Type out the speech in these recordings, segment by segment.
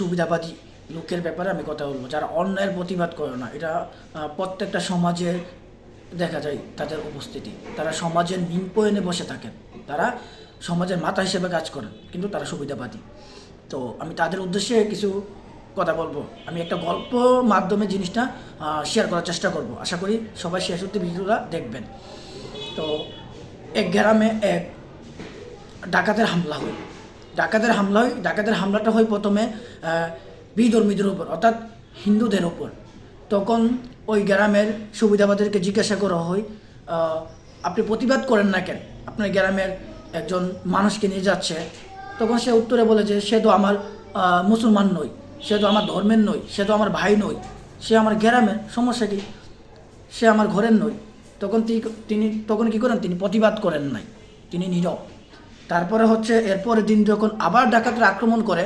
সুবিধাবাদী লোকের ব্যাপারে আমি কথা বলবো, যারা অন্যায়ের প্রতিবাদ করে না। এটা প্রত্যেকটা সমাজে দেখা যায় তাদের উপস্থিতি। তারা সমাজের নিম্ন পয়েন্টে বসে থাকেন, তারা সমাজের মাথা হিসেবে কাজ করেন, কিন্তু তারা সুবিধাবাদী। তো আমি তাদের উদ্দেশ্যে কিছু কথা বলবো। আমি একটা গল্প মাধ্যমে জিনিসটা শেয়ার করার চেষ্টা করব। আশা করি সবাই শেষ হতে ভিডিওটা দেখবেন। তো এক গ্রামে এক ডাকাতের হামলা হয়। ডাকাতের হামলাটা হয় প্রথমে বিধর্মীদের উপর, অর্থাৎ হিন্দুদের উপর। তখন ওই গ্রামের সুবিধাবাদেরকে জিজ্ঞাসা করা হয়, আপনি প্রতিবাদ করেন না কেন? আপনার গ্রামের একজন মানুষকে নিয়ে যাচ্ছে। তখন সে উত্তরে বলে যে সে তো আমার মুসলমান নয়, সে তো আমার ধর্মের নয়, সে তো আমার ভাই নয়, সে আমার গ্রামের, সমস্যা কি? সে আমার ঘরের নয়। তখন কী করেন? তিনি প্রতিবাদ করেন নাই, তিনি নীরব। তারপরে হচ্ছে এরপরের দিন যখন আবার ডাকাতরা আক্রমণ করে,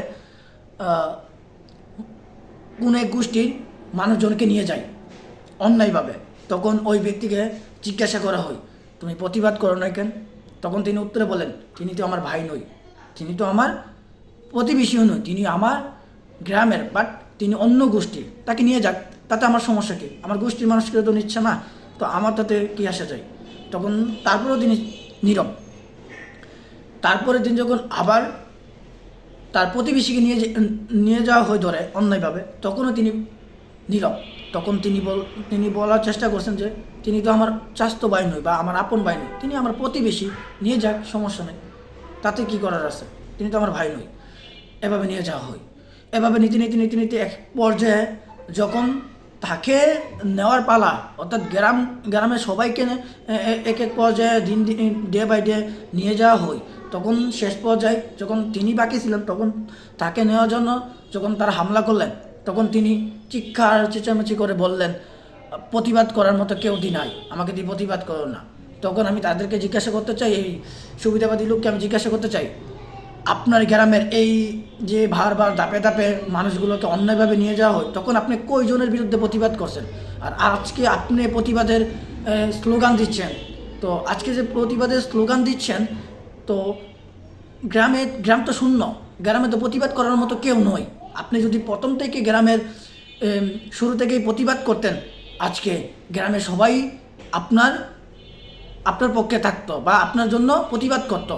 কোন এক গোষ্ঠীর মানুষজনকে নিয়ে যায় অন্যায়ভাবে। তখন ওই ব্যক্তিকে জিজ্ঞাসা করা হয়, তুমি প্রতিবাদ করো না কেন? তখন তিনি উত্তরে বলেন, তিনি তো আমার ভাই নই, তিনি তো আমার প্রতিবেশীও নয়, তিনি আমার গ্রামের, বাট তিনি অন্য গোষ্ঠীর, তাকে নিয়ে যাক, তাতে আমার সমস্যা কী? আমার গোষ্ঠীর মানুষকে তো নিচ্ছে না, তো আমার তাতে কী আসা যায়? তখন তারপরেও তিনি নীরব। তারপরের দিন যখন আবার তার প্রতিবেশীকে নিয়ে যাওয়া হয় ধরে অন্যায়ভাবে, তখনও তিনি নীরব। তখন তিনি বলার চেষ্টা করছেন যে তিনি তো আমার চাস্তো ভাই নয় বা আমার আপন ভাই নয়, তিনি আমার প্রতিবেশী, নিয়ে যাক, সমস্যা নেই, তাতে কি করার আছে, তিনি তো আমার ভাই নয়। এভাবে নিয়ে যাওয়া হয়। এভাবে নীতি এক পর্যায়ে যখন তাকে নেওয়ার পালা, অর্থাৎ গ্রামের সবাইকে এক এক পর্যায়ে ডে বাই ডে নিয়ে যাওয়া হয়, তখন শেষ পর্যায়ে যখন তিনি বাকি ছিলেন, তখন তাকে নেওয়ার জন্য যখন তারা হামলা করলেন, তখন তিনি চিৎকার চেঁচামেচি করে বললেন, প্রতিবাদ করার মতো কেউ নাই, আমাকে দিয়ে প্রতিবাদ করো না। তখন আমি তাদেরকে জিজ্ঞাসা করতে চাই, এই সুবিধাবাদী লোককে আমি জিজ্ঞাসা করতে চাই, আপনার গ্রামের এই যে বারবার ধাপে ধাপে মানুষগুলোকে অন্যায়ভাবে নিয়ে যাওয়া হয়, তখন আপনি কয়জনের বিরুদ্ধে প্রতিবাদ করছেন? আর আজকে আপনি প্রতিবাদের স্লোগান দিচ্ছেন। তো আজকে যে প্রতিবাদের স্লোগান দিচ্ছেন, তো গ্রাম তো শূন্য, গ্রামে তো প্রতিবাদ করার মতো কেউ নয়। আপনি যদি প্রথম থেকে গ্রামের শুরু থেকেই প্রতিবাদ করতেন, আজকে গ্রামের সবাই আপনার পক্ষে থাকতো বা আপনার জন্য প্রতিবাদ করতো।